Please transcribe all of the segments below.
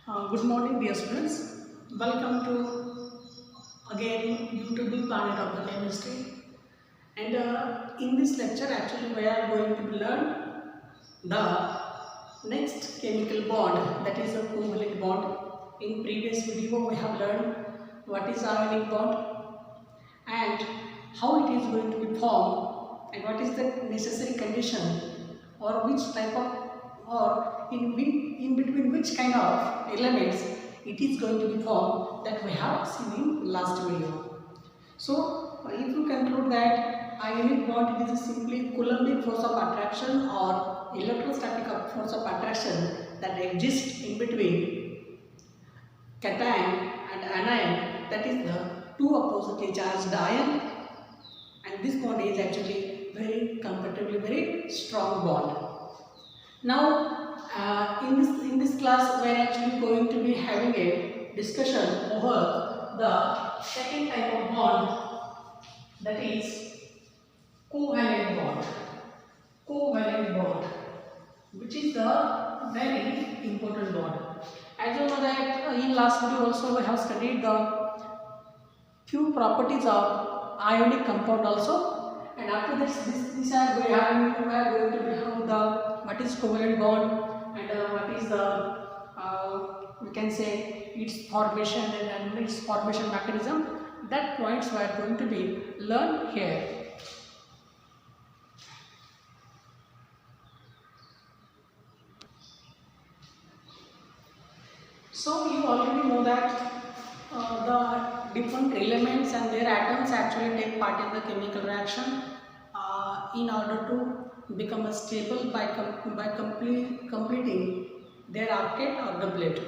Good morning, dear students. Welcome to again YouTube Planet of the Chemistry. And in this lecture, actually, we are going to learn the next chemical bond, that is a covalent bond. In previous video, we have learned what is ionic bond and how it is going to be formed and what is the necessary condition or which type of or in between which kind of elements it is going to be formed, that we have seen in last video. So if you conclude that ionic bond, it is simply Coulombic force of attraction or electrostatic force of attraction that exists in between cation and anion, that is the two oppositely charged ion, and this bond is actually very comparatively very strong bond. Now in this class we are actually going to be having a discussion over the second type of bond, that is covalent bond. Covalent bond, which is the very important bond. As you know that in last video also we have studied the few properties of ionic compound also, and after this we are going to have the what is covalent bond and what is the we can say its formation and its formation mechanism. That points we are going to be learn here. So you already know that the different elements and their atoms actually take part in the chemical reaction in order to become stable by completing their octet or doublet.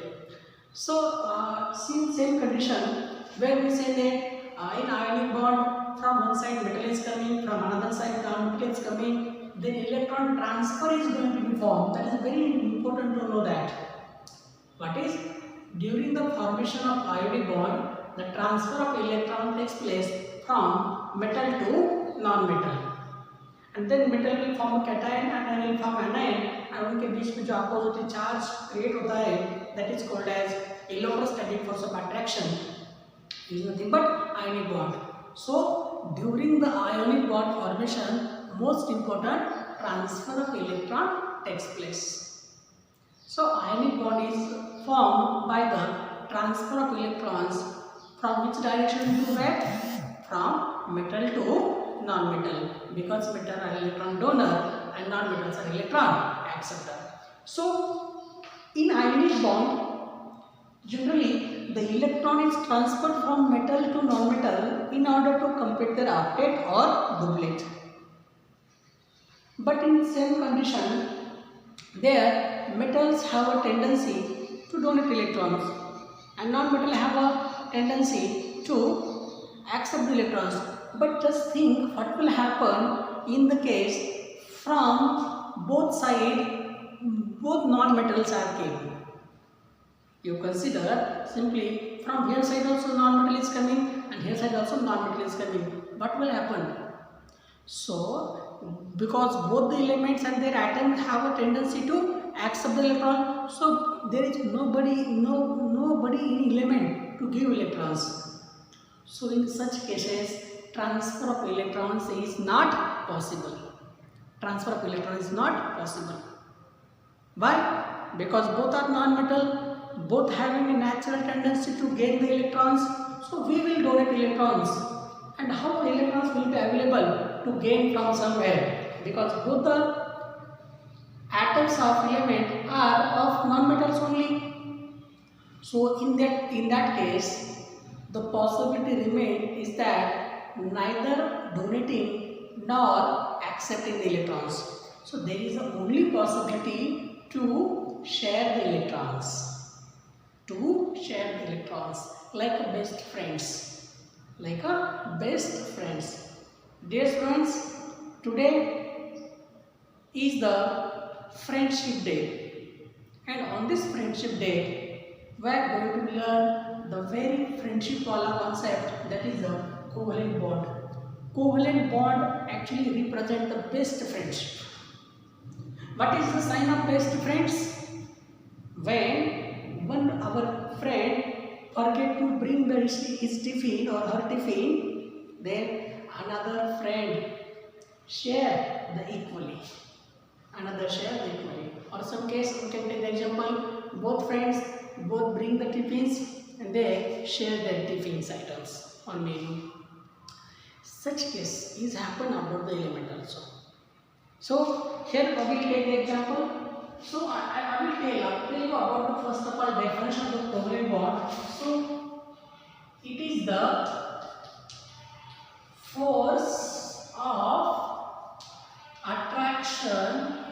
So since same condition, when we say that in ionic bond, from one side metal is coming, from another side non-metal is coming, then electron transfer is going to be formed. That is very important to know that. What is? During the formation of ionic bond, the transfer of electron takes place from metal to non-metal, and then metal will form cation and ion will form anion, and उनके बीच में जो opposite charge create होता है, that is called as electrostatic force of attraction, is nothing but ionic bond. So during the ionic bond formation, most important transfer of electron takes place. So ionic bond is formed by the transfer of electrons from which direction to where? From metal to non-metal, because metal are electron donor and non-metals are electron acceptor. So in ionic bond, generally the electron is transferred from metal to non-metal in order to complete their octet or doublet. But in same condition, there metals have a tendency to donate electrons and non-metal have a tendency to accept the electrons. But just think what will happen in the case from both sides, both non-metals are came. You consider simply from here side also non-metal is coming and here side also non-metal is coming. What will happen? So because both the elements and their atoms have a tendency to accept the electron, so there is nobody in element to give electrons. So in such cases, transfer of electrons is not possible. Transfer of electrons is not possible. Why? Because both are non-metal, both having a natural tendency to gain the electrons. So we will donate electrons. And how electrons will be available to gain from somewhere? Because both the atoms of element are of non-metals only. So in that case, the possibility remains is that neither donating nor accepting the electrons. So there is a only possibility to share the electrons. To share the electrons like a best friends. Like a best friends. Dear students, today is the Friendship Day, and on this Friendship Day we are going to learn the very friendship wala concept, that is the covalent bond. Covalent bond actually represent the best friendship. What is the sign of best friends? When forget to bring his tiffin or her tiffin, then another friend share the equally. Another share the equally. Or some case we can take the example, both friends both bring the tiffins and they share their tiffins items on menu. Such case is happen about the element also. So here I will take the example. So I will tell you about the first of all definition of the covalent bond. So it is the force of attraction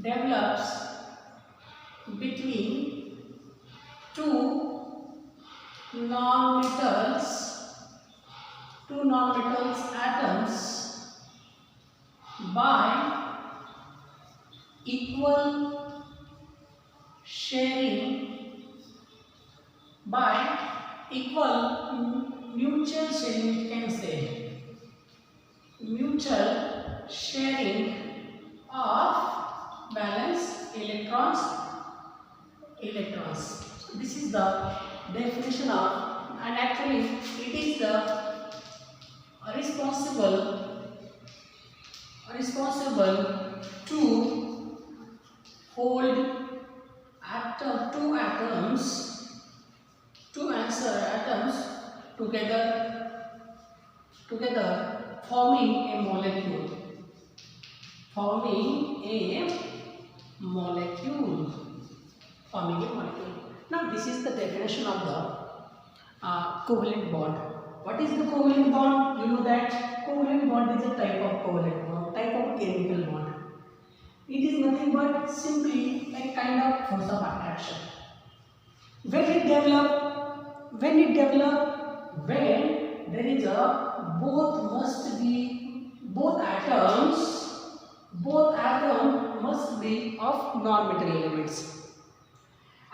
develops between two non-metals atoms by equal mutual sharing, you can say mutual sharing of valence electrons. So this is the definition of, and actually it is the responsible to hold two atoms together forming a molecule. Now this is the definition of the covalent bond. What is the covalent bond? You know that covalent bond is a type of covalent bond, type of chemical bond. It is nothing but simply a kind of force of attraction. When there is a both atoms must be of non-metal elements,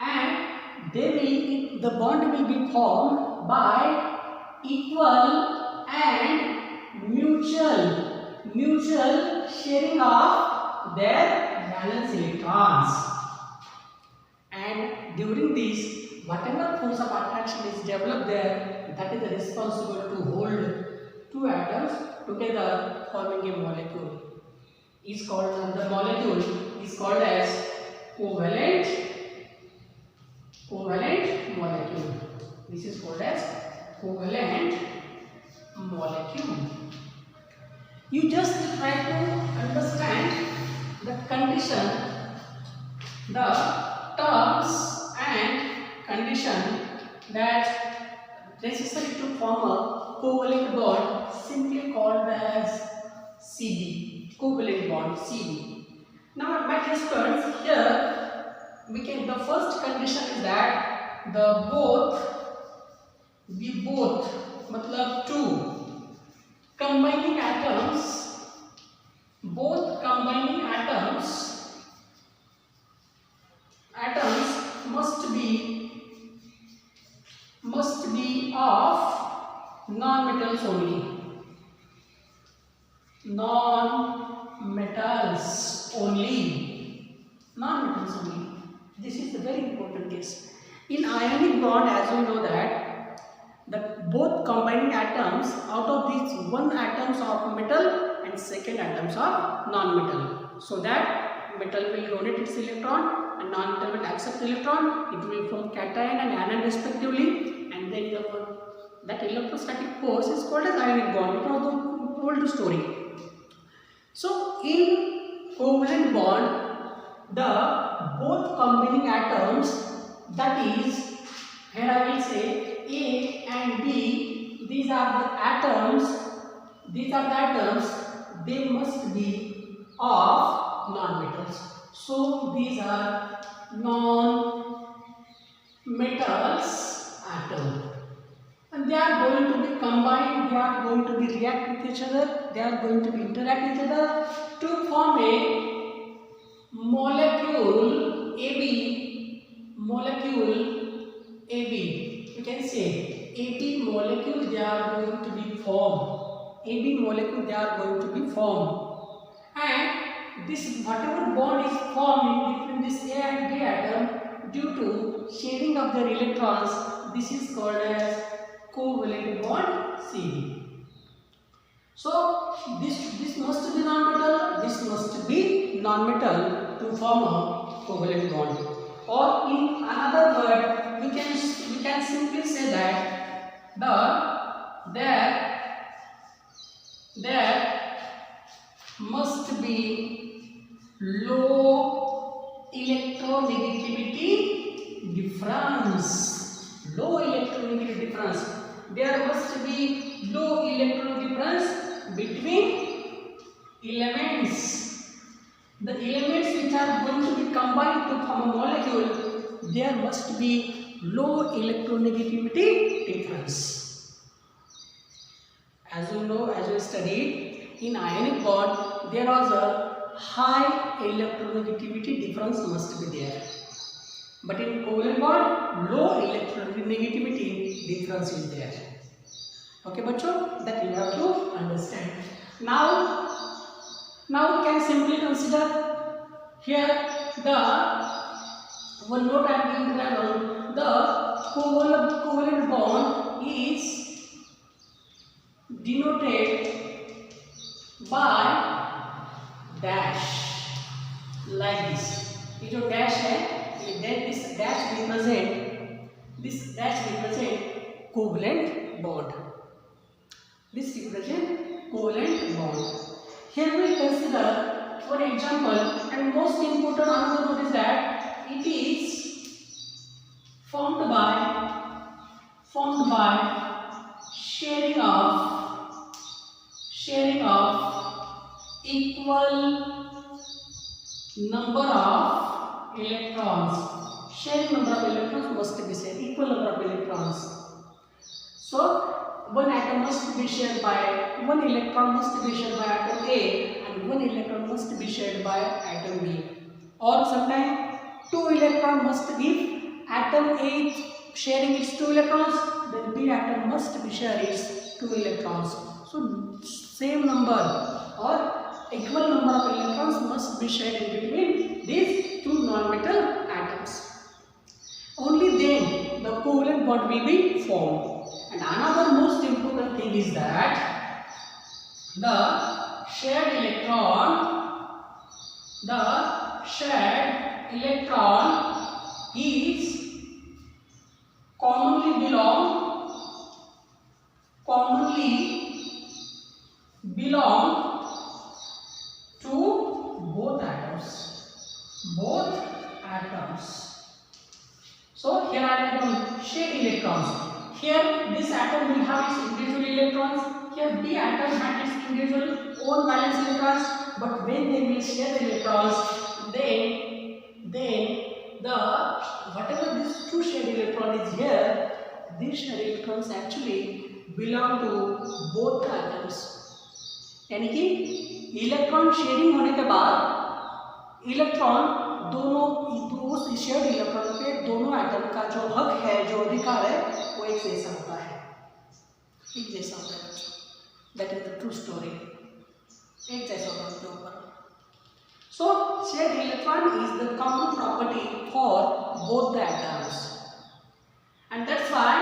and the bond will be formed by equal and mutual sharing of their valence electrons. And during this, whatever force of attraction is developed there, that is responsible to hold two atoms together forming a molecule. The molecule is called as covalent molecule. This is called as covalent molecule. You just try to understand the condition, the terms and condition that necessary to form a covalent bond, simply called as CB, covalent bond CB. Now, my dear students, here the first condition is that मतलब two combining atoms, both combining atoms must be of non-metals only. Non-metals only. This is a very important case. In ionic bond, as we know that both combining atoms, out of these one atoms of metal and second atoms of non-metal. So that metal will donate its electron and non-metal will accept electron. It will form cation and anion respectively, and then that electrostatic force is called as ionic bond. It was the old story. So in covalent bond, the both combining atoms, that is, here I will say A and B, these are the atoms, they must be of non-metals. So these are non-metals atom, and they are going to be combined, they are going to be react with each other, they are going to be interact with each other to form a molecule AB. You can say AB molecule, they are going to be formed. And this whatever bond is formed between this A and B atom due to sharing of their electrons, this is called as covalent bond CD. So this must be non-metal, this must be non-metal to form a covalent bond. Or in another word, we can simply say that there must be low electronegativity difference. Low electronegativity difference. There must be low electronegativity difference between elements. The elements which are going to be combined to form a molecule, there must be low electronegativity difference. As you know, as we studied, in ionic bond there was a high electronegativity difference must be there, but in covalent bond low electronegativity difference is there. Okay bachcho, that you have to understand. Now we can simply consider here the one note I am going to write on. The covalent bond is denoted by dash like this. ये जो dash है, this dash represent covalent bond. This represent covalent bond. Here we will consider for example, and most important another note is that it is formed by sharing of equal number of electrons. Sharing number of electrons must be shared, equal number of electrons. So one atom must be shared by, one electron must be shared by atom A and one electron must be shared by atom B. Or sometimes two electrons must give atom A sharing its 2 electrons, then B atom must be sharing its 2 electrons. So same number or equal number of electrons must be shared in between these two non-metal atoms. Only then the covalent bond will be formed. And another most important thing is that the shared electron is commonly belong to both atoms. So here I have shared electrons. Here this atom will have its individual electrons. Here B atom has its individual own valence electrons. But when they will share electrons, then the whatever this two shared electron is here, these shared electrons actually belong to both the atoms. यानी कि electron sharing होने के बाद electron दोनों shared electron पे दोनों atom का जो हक है, जो अधिकार है, वो एक जैसा होता है, that is the true story, एक जैसा होता है उसके ऊपर. So shared electron is the common property for both the atoms, and that's why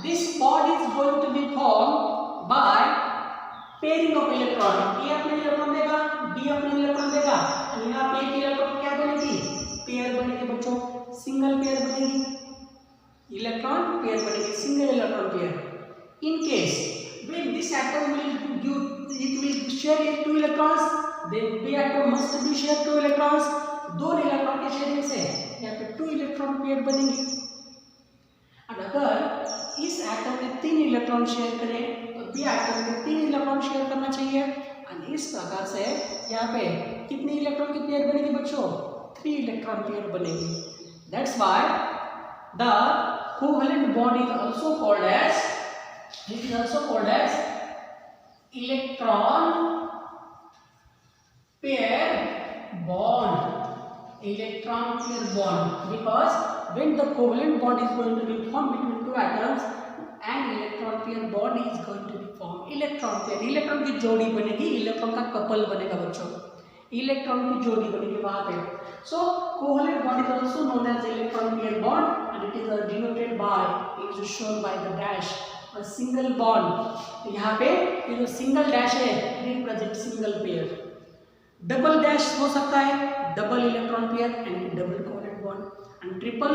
this bond is going to be formed by pairing of electron. A अपने electron देगा, B अपने electron देगा, और यहाँ पे एक इलेक्ट्रॉन क्या बनेगी? पेयर बनेगी बच्चों, सिंगल पेयर बनेगी, इलेक्ट्रॉन पेयर बनेगी, single electron pair. In case when this atom will share 2 electrons, then B atom must be share 2 electrons. दो इलेक्ट्रॉन के शेयरिंग से यहाँ पे 2 इलेक्ट्रॉन पेयर बनेंगे. और अगर इस एटम में 3 इलेक्ट्रॉन शेयर करें तो बी एटम में 3 इलेक्ट्रॉन शेयर करना चाहिए. और इस प्रकार से यहाँ पे कितने इलेक्ट्रॉन की पेयर बनेगी बच्चों? 3 इलेक्ट्रॉन पेयर बनेगी. That's why the covalent bond is also called as electron pair bond. Because when the covalent bond is going to be formed between two atoms, an electron pair bond is going to be formed. Electron की जोड़ी बनेगी, electron का couple बनेगा बच्चों. Electron की जोड़ी बनेगी वहां पे. So covalent bond is also known as electron pair bond, and it is denoted by, it is shown by the dash, a single bond. यहाँ पे ये जो सिंगल डैश है represent single pair. Double dash हो सकता है double electron pair and double covalent bond, and triple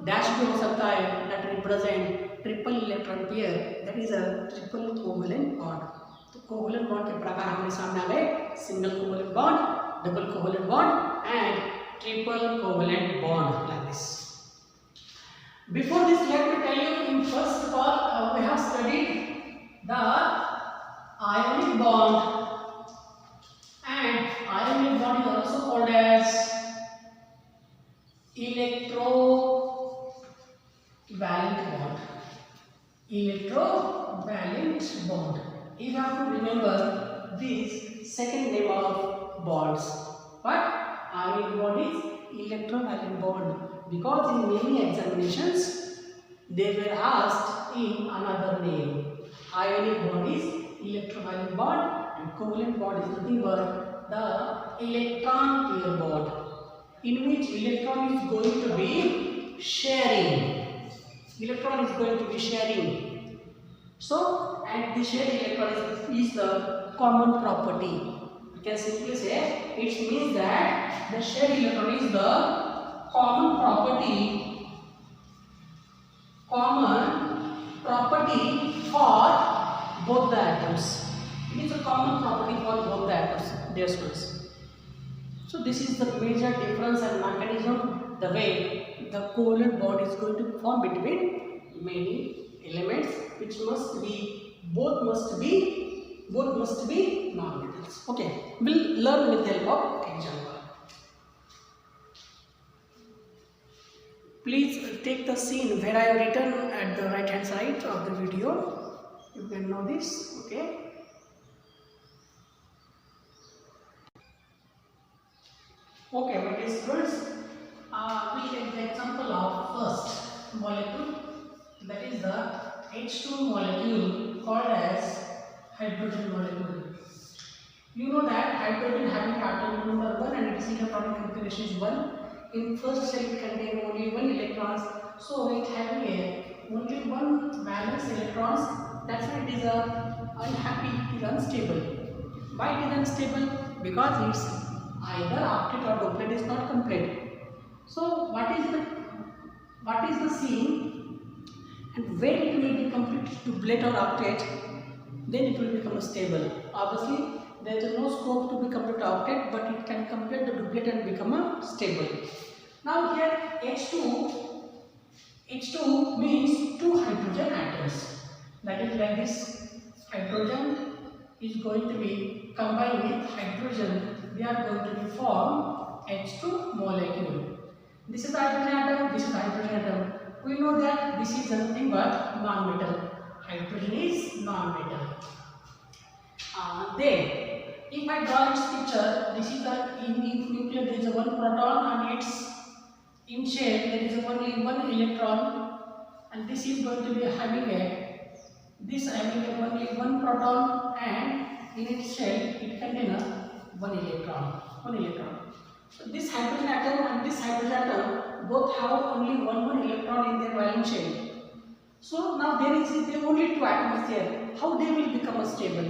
dash भी हो सकता है that represent triple electron pair, that is a triple covalent bond. तो कोवलेंट बॉन्ड के प्रकार हमारे सामने आ गए single covalent bond, double covalent bond and triple covalent bond like this. Before this, let me tell you, in first of all we have studied the ionic bond, and ionic bond is also called as electrovalent bond. Electrovalent bond. You have to remember this second name of bonds. But ionic bond is electrovalent bond, because in many examinations they were asked in another name. Ionic bond is electrovalent bond, and covalent bond is nothing but the electron pair bond, in which electron is going to be sharing. Electron is going to be sharing. So, and the shared electron is the common property. You can simply say it means that the shared electron is the common property for both the atoms. It is a common property for both the atoms, dear students. So this is the major difference and mechanism, the way the covalent bond is going to form between many elements, which both must be non-metals. Okay, we'll learn with the help of example. Please take the scene where I have written at the right hand side of the video. You can know this. Okay. Okay, my dear students, we take the example of first molecule, that is the H2 molecule called as hydrogen molecule. You know that hydrogen having atom number 1 and its electronic configuration is 1. In first cell it contains only 1 electrons, so it having only 1 valence electrons. That's why it is unhappy, it is unstable. Why it is unstable? Because its either octet or duplet is not complete. So what is the scene, and when it will be complete duplet or octet, then it will become stable. Obviously there is no scope to be complete octet, but it can complete the duplet and become stable. Now here H2 means 2 hydrogen atoms. That is like this. Hydrogen is going to be combined with hydrogen. They are going to be form H2 molecule. This is the hydrogen atom. This is the hydrogen atom. We know that this is nothing but non-metal. Hydrogen is non-metal. Then, if I draw its picture, this is the in nucleus. There is a 1 proton, and its in shell there is only 1 electron, and this is going to be having only 1 proton, and in its shell it contains 1 electron. So this hydrogen atom and this hydrogen atom both have only one electron in their valence shell. So now there is only 2 atoms there. How they will become stable?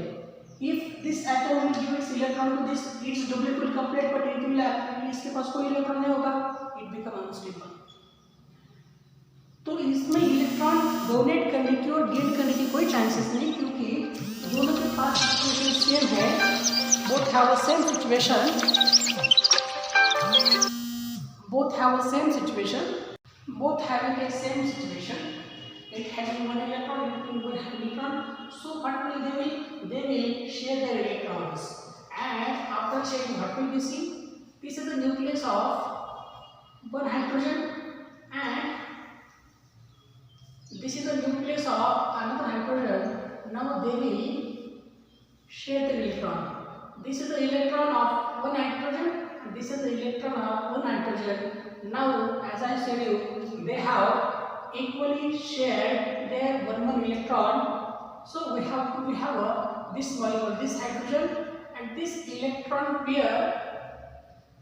If this atom will give its electron to this, its doublet will complete, but it will इसके पास कोई electron नहीं होगा, it become unstable. तो इसमें electron donate करने की और gain करने की कोई चांसेस नहीं, क्योंकि दोनों के पास सिचुएशन सेम है. Both have a same situation. Both having a same situation. It having 1 electron, it having 1 electron. So what will they will share their electrons, and after sharing what will we see? This is the nucleus of 1 hydrogen, and this is the nucleus of another hydrogen. Now they will share their electron. This is the electron of 1 hydrogen, and this is the electron of 1 hydrogen. Now, as I said you, they have equally shared their 1 electron. So we have this molecule, this hydrogen, and this electron pair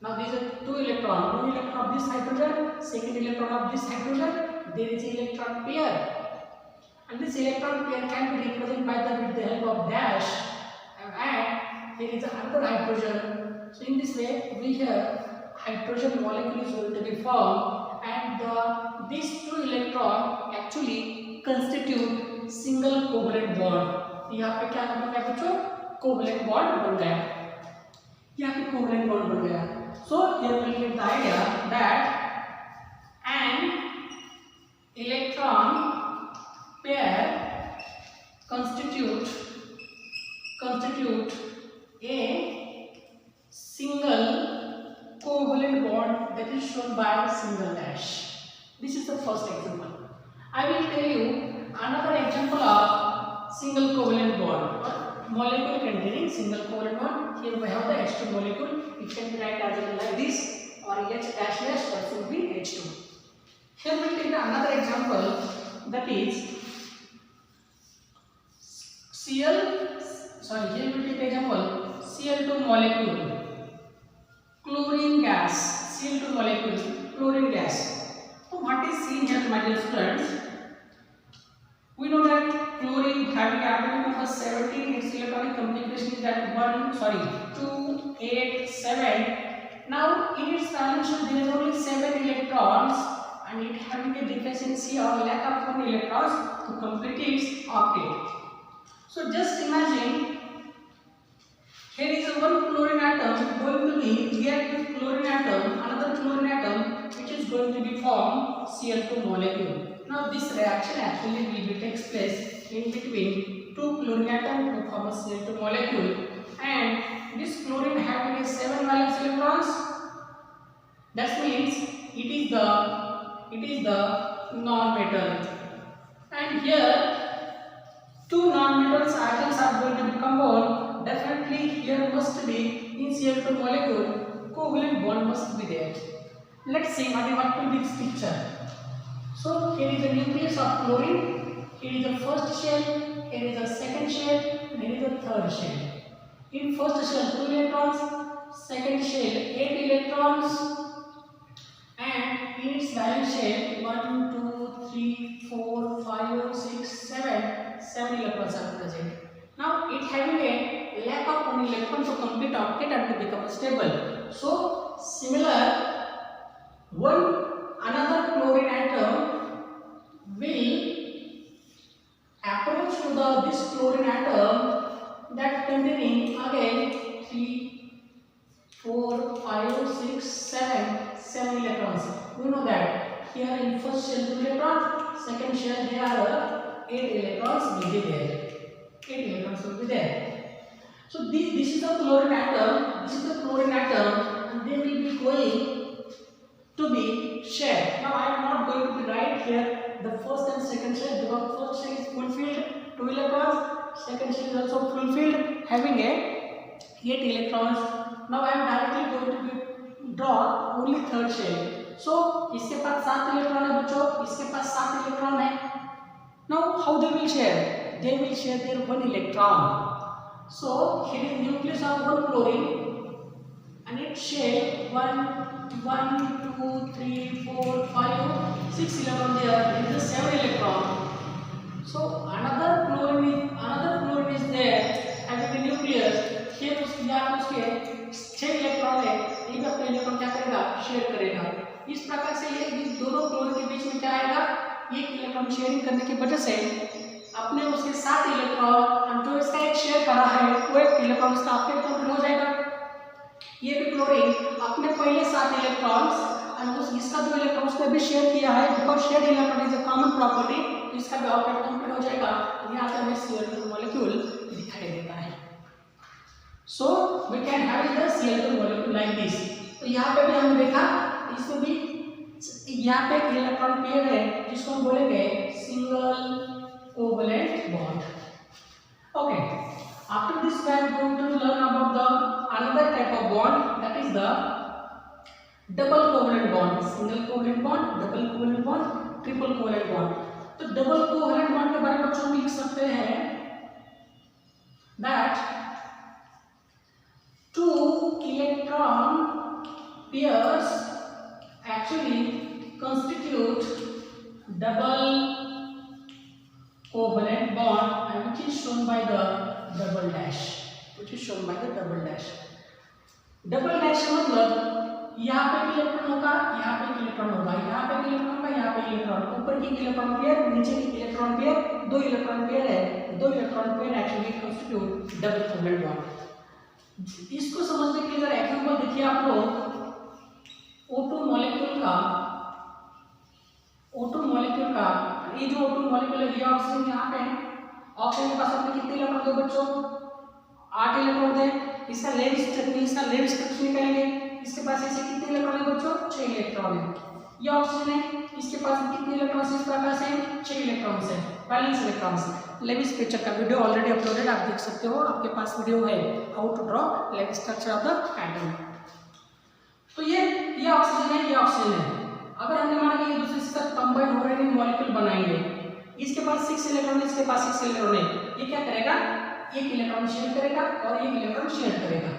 Now these are two electrons. One electron of this hydrogen, second electron of this hydrogen. There is an electron pair, and this electron pair can be represented by with the help of dash. And there is another hydrogen. So in this way, we have hydrogen molecule is going to be formed, and these two electron actually constitute single covalent bond. यहाँ पे क्या बन गया बच्चों? Covalent bond बन गया. यहाँ पे covalent bond बन गया. So here we get the idea that an electron pair constitute a single covalent bond that is shown by a single dash. This is the first example. I will tell you another example of single covalent bond or molecule containing single covalent bond. Here we have the H2 molecule. It can be written as like this, or H dash dash, that should be H2. Here we take another example, that is here we take example Cl2 molecule, chlorine gas, Cl2 molecule, chlorine gas. So what is seen here, my dear students? We know that chlorine having atomic number 17, its electronic configuration is that 2, 8, 7. Now in its valence there is only 7 electrons, and it having a deficiency or lack of 1 electrons to complete its octet. So just imagine here is a one chlorine atom going to be react with chlorine atom, another chlorine atom, which is going to be formed Cl2 molecule. Now this reaction actually will takes place in between two chlorine atoms to form a Cl2 molecule, and this chlorine having a 7 valence electrons. That means it is the non-metal, and here two non-metals atoms are going to be combined. Definitely here must be in Cl2 molecule covalent bond must be there. Let's see what will be this picture. So here is the nucleus of chlorine. Here is the first shell. Here is the second shell. And here is the third shell. In first shell 2 electrons. Second shell 8 electrons. And in its valence shell 1, 2, 3, 4, 5, 6, 7. 7 electrons are present. Now it having a lack of 1 electron to complete octet and to become stable. So similar, another chlorine atom will approach to this chlorine atom that containing again 3, 4, 5, 6, 7 electrons. We know that here in first shell 2 electrons, second shell there are 8 electrons will be there. 8 electrons will be there. So this is the chlorine atom. This is the chlorine atom, and they will be going to be shared. Now I am not going to be write here the first and second shell, because first shell is fulfilled 2 electrons, second shell is also fulfilled having a 8 electrons. Now I am directly going to be draw only third shell. So इसके पास 7 electron है बच्चों, इसके पास 7 electron है. Now how they will share? They will share their 1 electron. So here is nucleus of one chlorine, and it share 1, 2, 3, 4, 5, 6 electron there. There is a 7 electron. So another chlorine is there having a nucleus. Here उसके 6 electron है. एक अपने electron क्या करेगा? Share करेगा. इस प्रकार से ये दोनों क्लोरीन के बीच में क्या आएगा? एक इलेक्ट्रॉन शेयरिंग करने की वजह से अपने उसके 7 इलेक्ट्रॉन, जो इसका एक शेयर करा है वो एक इलेक्ट्रॉन इसका आपके कंप्लीट हो जाएगा. ये भी क्लोरीन अपने पहले 7 इलेक्ट्रॉन्स और उस इसका जो इलेक्ट्रॉन उसने भी शेयर किया है, because share electron is a common property, इसका भी आउटपुट कंप्लीट हो जाएगा. यहाँ पे हमें Cl2 मॉलिक्यूल दिखाई देता है. So we can have the Cl2 molecule like this. तो यहाँ पे भी हमने देखा, इसमें भी यहाँ पे एक इलेक्ट्रॉन पेयर है जिसको हम बोलेंगे single covalent bond. Okay, after this we are going to learn about the another type of bond, that is the double covalent bond. Single covalent bond, double covalent bond, triple covalent bond. तो double covalent bond के बारे में बच्चों लिख सकते हैं that 2 electron pairs actually constitute double covalent bond and which is shown by the double dash, which is shown by the double dash. Double dash का मतलब यहाँ पे एक इलेक्ट्रॉन होगा, यहाँ पे एक इलेक्ट्रॉन होगा, यहाँ पे एक इलेक्ट्रॉन होगा, यहाँ पे इलेक्ट्रॉन, ऊपर की इलेक्ट्रॉन पेयर, नीचे की इलेक्ट्रॉन पेयर, दो इलेक्ट्रॉन पेयर है, दो electron pair actually constitute double covalent bond. इसको समझने के लिए जरा एग्जांपल देखिए आप लोग, O2 मॉलिक्यूल का ये जो O2 मॉलिक्यूल है, ये ऑक्सीजन यहाँ पे है, ऑक्सीजन के पास अपने कितने इलेक्ट्रॉन थे बच्चों? 8 इलेक्ट्रॉन थे। इसका लेड स्ट्रक्चर निकालेंगे, इसके पास ऐसे कितने इलेक्ट्रॉन है बच्चों? 6 इलेक्ट्रॉन है। ये ऑक्सीजन है, इसके पास कितने इलेक्ट्रॉन इस प्रकार से? 6 इलेक्ट्रॉन है, बैलेंस इलेक्ट्रॉन है। लेविस पिक्चर का वीडियो ऑलरेडी अपलोडेड, आप देख सकते हो, आपके पास वीडियो है how to draw Lewis structure of the atom. तो ये ऑक्सीजन है, ये ऑक्सीजन है। अगर हमने माना कि ये दूसरे से कंबाइन हो रहे हैं, मॉलिक्यूल बनाएंगे, इसके पास 6 इलेक्ट्रॉन है, इसके पास 6 इलेक्ट्रॉन है, ये क्या करेगा? एक इलेक्ट्रॉन शेयर करेगा और एक इलेक्ट्रॉन शेयर करेगा।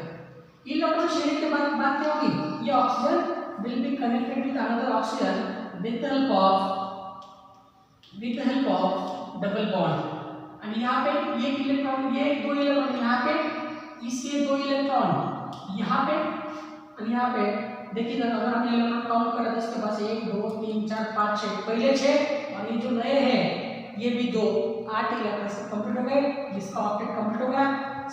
इलेक्ट्रॉन शेयरिंग के बाद बात क्या होगी? ये oxygen will be connected with another oxygen with the help of double bond. And यहाँ पे ये इलेक्ट्रॉन, ये दो इलेक्ट्रॉन यहाँ पे, इसके दो इलेक्ट्रॉन यहाँ पे और यहाँ पे। देखिए अगर हमने इलेक्ट्रॉन काउंट करा तो इसके पास 1 2 3 4 5 6, पहले 6 और ये जो नए हैं ये भी 2, 8 इलेक्ट्रॉन से कंप्लीट हो गए, जिसका ऑक्टेट कंप्लीट हो गया।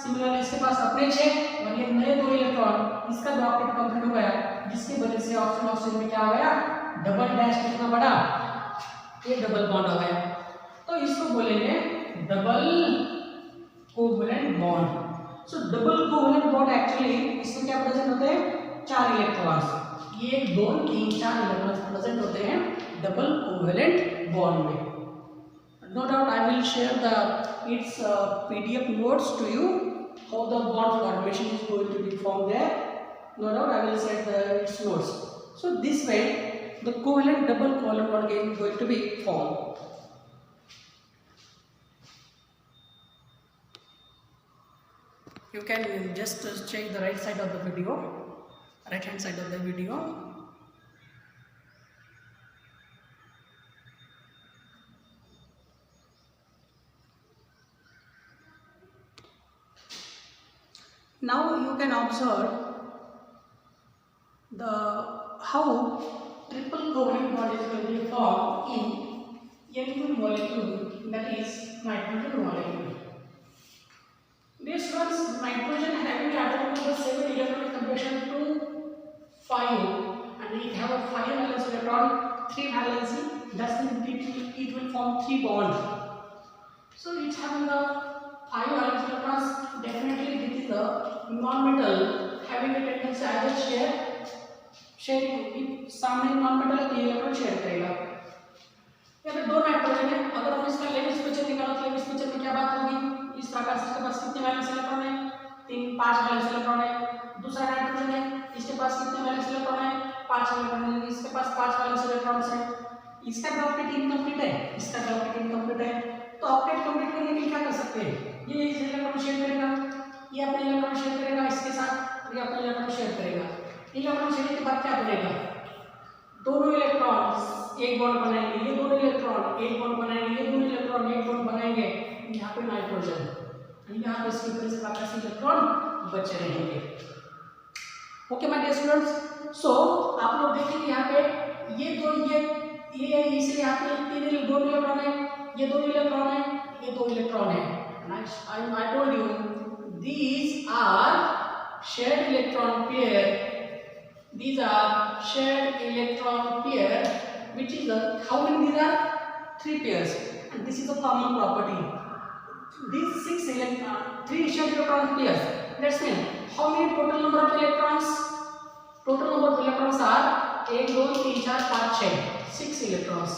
सिमिलरली इसके पास अपने 6 और ये नए 2 इलेक्ट्रॉन, इसका भी ऑक्टेट कंप्लीट हो गया, जिसकी वजह से ऑक्सीजन में क्या हो गया? डबल डैश कितना बड़ा? ये डबल बॉन्ड हो गया। तो इसको बोलेंगे डबल कोवलेंट बॉन्ड। सो डबल कोवलेंट बॉन्ड एक्चुअली इसमें क्या प्रेजेंट होते हैं? 4 इलेक्ट्रॉन्स, 1 2 3 4 इलेक्ट्रॉन्स प्रेजेंट होते हैं डबल कोवलेंट बॉन्ड में। No doubt I will share its PDF notes to you, how the bond formation is going to be formed there. No doubt I will share its notes. So this way the covalent double covalent bond is going to be formed. You can just check the right side of the video, right hand side of the video. Now you can observe how triple covalent bond is going to be formed in N2 molecule, that is nitrogen molecule. This one's nitrogen having atom number 7 electron compression to 5, and it have a 5 valence electron, 3 valency. That means it will form 3 bonds. So it's having the 5 valence electrons. Definitely this is the non-metal having a tendency either sharing with सामने non-metal है तो ये electron share करेगा। यहाँ पे 2 nitrogen है, अगर हम इसका लेविस पिक्चर निकालो तो लेविस पिक्चर में क्या बात होगी? इस प्रकार से इसके पास कितने वैलेंस इलेक्ट्रॉन है? 5 वैलेंस इलेक्ट्रॉन है। दूसरा नाइट्रोजन है, इसके पास कितने वैलेंस इलेक्ट्रॉन है? 5 इलेक्ट्रॉन है, इसके पास 5 वैलेंस इलेक्ट्रॉन है। इसका ऑक्टेट इनकम्प्लीट है, इसका ऑक्टेट इनकम्प्लीट है, तो ऑक्टेट कंप्लीट करने के लिए क्या कर सकते हैं? ये इस इलेक्ट्रॉन शेयर करेगा, ये अपने इलेक्ट्रॉन शेयर करेगा इसके साथ, ये अपने इलेक्ट्रॉन शेयर करेगा। इलेक्ट्रॉन शेयरिंग के बाद क्या बनेगा? दोनों इलेक्ट्रॉन एक बॉन्ड बनाएंगे, ये दोनों इलेक्ट्रॉन एक बॉन्ड बनाएंगे, ये दोनों इलेक्ट्रॉन एक बॉन्ड बनाएंगे, यहाँ पे नाइट्रोजन, यहाँ पे इसके ऊपर से बाकी इलेक्ट्रॉन बचे रहेंगे। ओके माय डियर स्टूडेंट्स, सो आप लोग देखिए यहाँ पे ये इसलिए यहाँ पे 2 इलेक्ट्रॉन है, ये 2 इलेक्ट्रॉन है, ये 2 इलेक्ट्रॉन है। I told you these are shared electron pair. These are shared electron pair, which is how many these are? 3 pairs, and this is a common property. These 3 shared electron pairs. That's mean how many total number of electrons? Total number of electrons are 1 2 3 4 5 6. 6 electrons.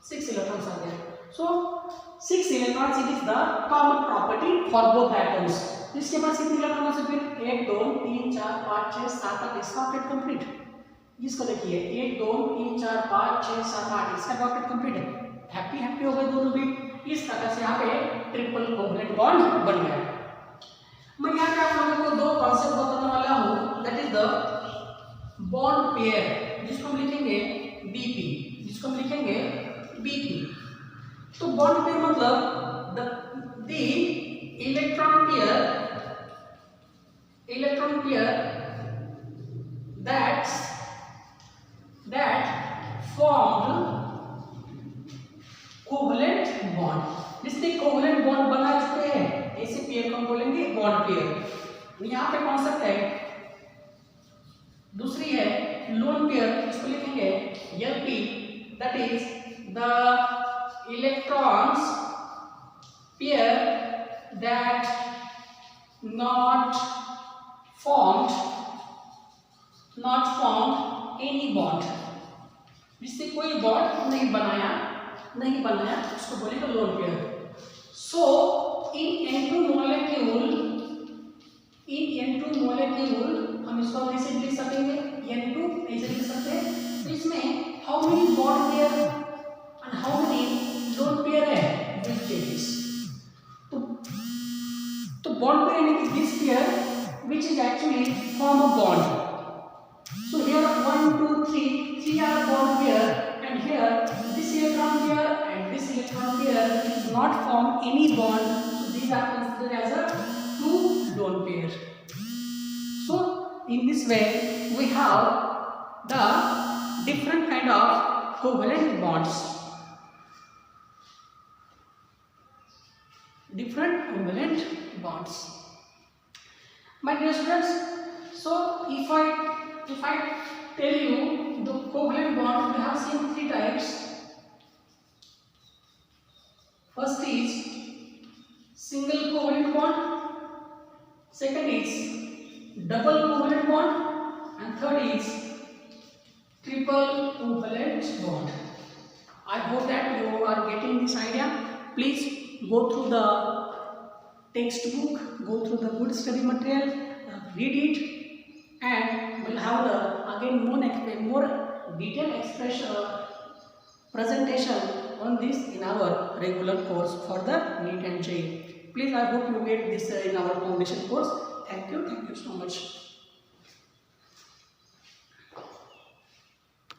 6 electrons are there. So 6 electrons, it is the common property for both atoms. इसके पास कितने electron है? फिर 1 2 3 4 5 6 7 8, इसका octet complete. इसको देखिए 1 2 3 4 5 6 7 8, इसका octet complete है। Happy हो गए दोनों भी। इस तरह से यहाँ पे ट्रिपल कोवलेंट बॉन्ड बन गया। मैं यहाँ पे आप लोगों को 2 कॉन्सेप्ट बताने वाला हूँ, that is the bond pair, जिसको हम लिखेंगे BP, जिसको हम लिखेंगे BP। तो बॉन्ड पेयर मतलब the electron pair that formed covalent bond, जिसने कोवलेंट बॉन्ड बना चुके हैं, ऐसे पेयर को हम बोलेंगे बॉन्ड पेयर। यहाँ पे कॉन्सेप्ट है, दूसरी है लोन पेयर, इसको लिखेंगे LP, that is the electrons pair that not formed any bond, जिससे कोई बॉन्ड नहीं बनाया उसको बोलेगा लोन पेयर। सो इन N2 मॉलिक्यूल हम इसको कैसे लिख सकेंगे, N2 ऐसे लिख सकते हैं। तो इसमें how many bond pair and how many lone pair है, विल चेंजेस। तो बॉन्ड पेयर यानी कि this pair which is actually form a bond. So here 1, 2, 3 are bond pair, and here this electron pair and this electron pair is not form any bond. So these are considered as a two lone pair. So in this way we have the different kind of covalent bonds. My dear students, so if I tell you the covalent bond, we have seen three types. First is single covalent bond, second is double covalent bond, and third is triple covalent bond. I hope that you are getting this idea. Please go through the textbook, go through the good study material, read it, and we'll have the again more detailed presentation on this in our regular course for the NEET and JEE. Please, I hope you get this in our foundation course. Thank you so much.